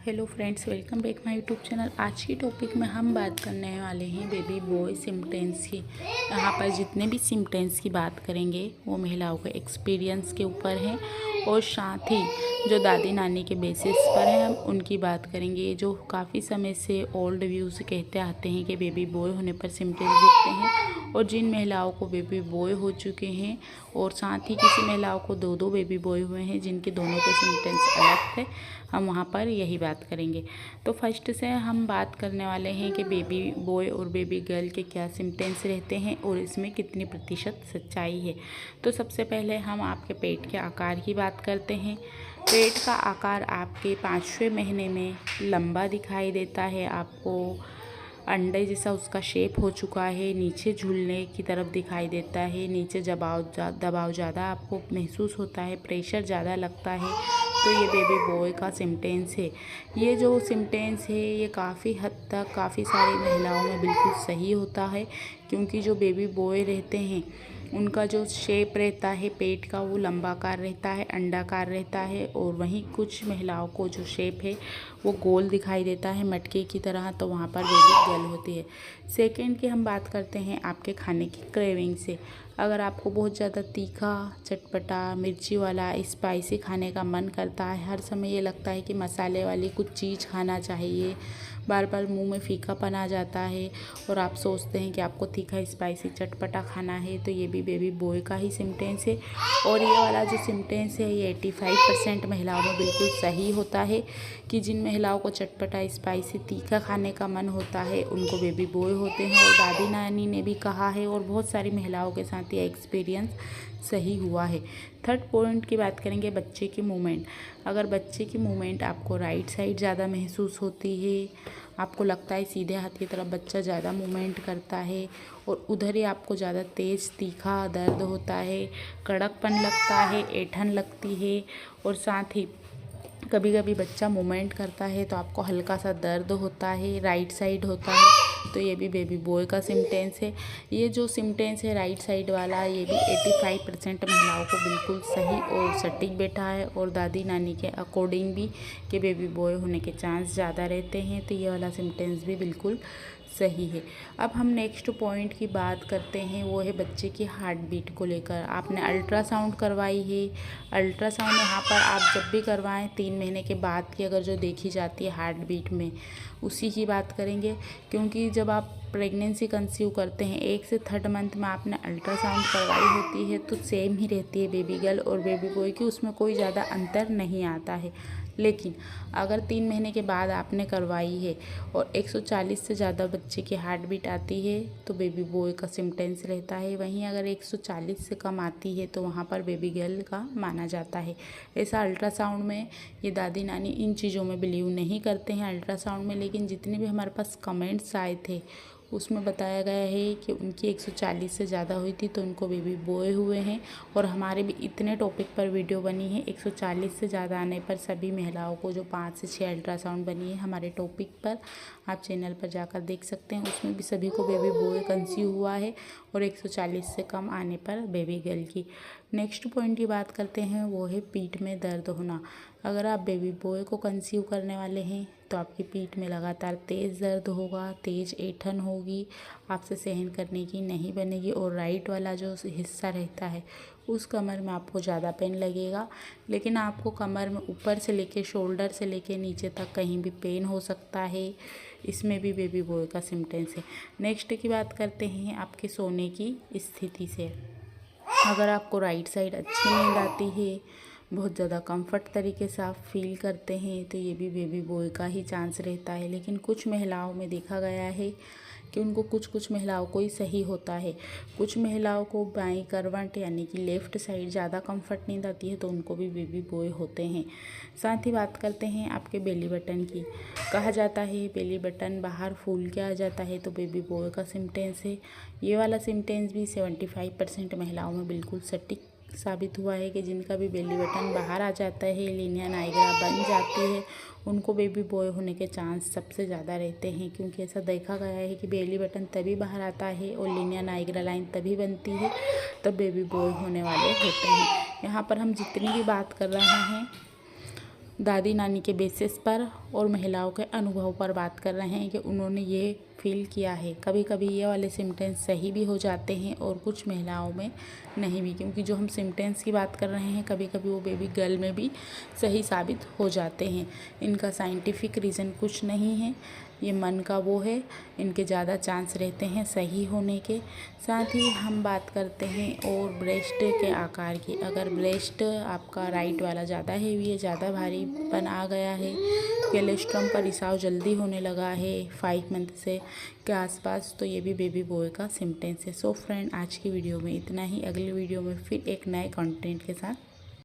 Hello friends, welcome back my YouTube channel. आज की topic में हम बात करने वाले हैं बेबी बॉय सिम्पटम्स की। यहाँ पर जितने भी सिम्पटम्स की बात करेंगे वो महिलाओं के एक्सपीरियंस के ऊपर हैं और साथ ही जो दादी नानी के बेसिस पर हैं हम उनकी बात करेंगे। जो काफ़ी समय से ओल्ड व्यूज़ कहते आते हैं कि बेबी बॉय होने पर सिम्पटम्स दिखते हैं, और जिन महिलाओं को बेबी बॉय हो चुके हैं और साथ ही किसी महिलाओं को दो बेबी बॉय हुए हैं जिनके दोनों के सिम्पटम्स अलग थे, हम वहाँ पर यही बात करेंगे। तो फर्स्ट से हम बात करने वाले हैं कि बेबी बॉय और बेबी गर्ल के क्या सिम्पटम्स रहते हैं और इसमें कितनी प्रतिशत सच्चाई है। तो सबसे पहले हम आपके पेट के आकार की बात करते हैं। पेट का आकार आपके 5वें महीने में लंबा दिखाई देता है, आपको अंडे जैसा उसका शेप हो चुका है, नीचे झूलने की तरफ दिखाई देता है, नीचे दबाव ज़्यादा आपको महसूस होता है, प्रेशर ज़्यादा लगता है। तो ये बेबी बॉय का सिम्पटम्स है। ये जो सिम्पटम्स है ये काफ़ी हद तक काफ़ी सारी महिलाओं में बिल्कुल सही होता है, क्योंकि जो बेबी बॉय रहते हैं उनका जो शेप रहता है पेट का वो लंबाकार रहता है, अंडाकार रहता है, और वहीं कुछ महिलाओं को जो शेप है वो गोल दिखाई देता है मटके की तरह, तो वहाँ पर बेबी गर्ल होती है। सेकंड की हम बात करते हैं आपके खाने की क्रेविंग से। अगर आपको बहुत ज़्यादा तीखा, चटपटा, मिर्ची वाला, स्पाइसी खाने का मन करता है, हर समय ये लगता है कि मसाले वाली कुछ चीज़ खाना चाहिए, बार बार मुंह में फीकापन आ जाता है और आप सोचते हैं कि आपको तीखा, स्पाइसी, चटपटा खाना है, तो ये भी बेबी बॉय का ही सिम्पटम्स है। और ये वाला जो सिम्पटम्स है ये 85% महिलाओं में बिल्कुल सही होता है कि जिन महिलाओं को चटपटा, स्पाइसी, तीखा खाने का मन होता है उनको बेबी बॉय होते हैं। और दादी नानी ने भी कहा है और बहुत सारी महिलाओं के साथ ये एक्सपीरियंस सही हुआ है। थर्ड पॉइंट की बात करेंगे बच्चे की मूवमेंट। अगर बच्चे की मूवमेंट आपको राइट साइड ज़्यादा महसूस होती है, आपको लगता है सीधे हाथ की तरफ बच्चा ज़्यादा मूवमेंट करता है और उधर ही आपको ज़्यादा तेज़ तीखा दर्द होता है, कड़कपन लगता है, ऐंठन लगती है, और साथ ही कभी कभी बच्चा मूवमेंट करता है तो आपको हल्का सा दर्द होता है, राइट साइड होता है, तो ये भी बेबी बॉय का सिम्पटम्स है। ये जो सिम्पटम्स है राइट साइड वाला ये भी 85% महिलाओं को बिल्कुल सही और सटीक बैठा है, और दादी नानी के अकॉर्डिंग भी कि बेबी बॉय होने के चांस ज़्यादा रहते हैं, तो ये वाला सिम्पटम्स भी बिल्कुल सही है। अब हम नेक्स्ट पॉइंट की बात करते हैं, वो है बच्चे की हार्ट बीट को लेकर। आपने अल्ट्रासाउंड करवाई है, अल्ट्रासाउंड यहाँ पर आप जब भी करवाएं 3 महीने के बाद की अगर जो देखी जाती है हार्ट बीट में, उसी की बात करेंगे, क्योंकि जब आप प्रेगनेंसी कंसीव करते हैं 1 से 3rd मंथ में आपने अल्ट्रासाउंड करवाई होती है तो सेम ही रहती है बेबी गर्ल और बेबी बॉय की, उसमें कोई ज़्यादा अंतर नहीं आता है। लेकिन अगर 3 महीने के बाद आपने करवाई है और 140 से ज़्यादा बच्चे की हार्ट बीट आती है तो बेबी बॉय का सिम्पटम्स रहता है। वहीं अगर 140 से कम आती है तो वहाँ पर बेबी गर्ल का माना जाता है। ऐसा अल्ट्रासाउंड में ये दादी नानी इन चीज़ों में बिलीव नहीं करते हैं अल्ट्रासाउंड में, लेकिन जितने भी हमारे पास कमेंट्स आए थे उसमें बताया गया है कि उनकी 140 से ज़्यादा हुई थी तो उनको बेबी बॉय हुए हैं। और हमारे भी इतने टॉपिक पर वीडियो बनी है 140 से ज़्यादा आने पर सभी महिलाओं को जो 5 से 6 अल्ट्रासाउंड बनी है हमारे टॉपिक पर, आप चैनल पर जाकर देख सकते हैं। उसमें भी सभी को बेबी बॉय कंसीव हुआ है और 140 से कम आने पर बेबी गर्ल की। नेक्स्ट पॉइंट की बात करते हैं, वो है पीठ में दर्द होना। अगर आप बेबी बॉय को कंसीव करने वाले हैं तो आपकी पीठ में लगातार तेज़ दर्द होगा, तेज़ ऐंठन होगी, आपसे सहन करने की नहीं बनेगी, और राइट वाला जो हिस्सा रहता है उस कमर में आपको ज़्यादा पेन लगेगा। लेकिन आपको कमर में ऊपर से लेके शोल्डर से लेके नीचे तक कहीं भी पेन हो सकता है, इसमें भी बेबी बॉय का सिम्पटम्स है। नेक्स्ट की बात करते हैं आपके सोने की स्थिति से। अगर आपको राइट साइड अच्छी नींद आती है, बहुत ज़्यादा कंफर्ट तरीके से आप फील करते हैं, तो ये भी बेबी बॉय का ही चांस रहता है। लेकिन कुछ महिलाओं में देखा गया है कि उनको कुछ महिलाओं को ही सही होता है। कुछ महिलाओं को बाईं करवट यानी कि लेफ़्ट साइड ज़्यादा कंफर्ट नींद आती है तो उनको भी बेबी बॉय होते हैं। साथ ही बात करते हैं आपके बेली बटन की। कहा जाता है बेली बटन बाहर फूल के आ जाता है तो बेबी बॉय का सिम्पटम्स है। ये वाला सिम्पटम्स भी 75% महिलाओं में बिल्कुल सटीक साबित हुआ है कि जिनका भी बेली बटन बाहर आ जाता है, लीनिया नाइग्रा बन जाती है, उनको बेबी बॉय होने के चांस सबसे ज़्यादा रहते हैं। क्योंकि ऐसा देखा गया है कि बेली बटन तभी बाहर आता है और लीनिया नाइग्रा लाइन तभी बनती है तब बेबी बॉय होने वाले होते हैं। यहाँ पर हम जितनी भी बात कर रहे हैं दादी नानी के बेसिस पर और महिलाओं के अनुभव पर बात कर रहे हैं कि उन्होंने ये फील किया है। कभी कभी ये वाले सिम्टम्स सही भी हो जाते हैं और कुछ महिलाओं में नहीं भी, क्योंकि जो हम सिम्टम्स की बात कर रहे हैं कभी कभी वो बेबी गर्ल में भी सही साबित हो जाते हैं। इनका साइंटिफिक रीज़न कुछ नहीं है, ये मन का वो है। इनके ज़्यादा चांस रहते हैं सही होने के। साथ ही हम बात करते हैं और ब्रेस्ट के आकार की। अगर ब्रेस्ट आपका राइट वाला ज़्यादा हेवी है, ज़्यादा भारीपन आ गया है, कोलेस्ट्रॉम का रिसाव जल्दी होने लगा है 5 मंथ से के आसपास, तो ये भी बेबी बॉय का सिम्टम्स है। सो फ्रेंड, आज की वीडियो में इतना ही। अगली वीडियो में फिर एक नए कंटेंट के साथ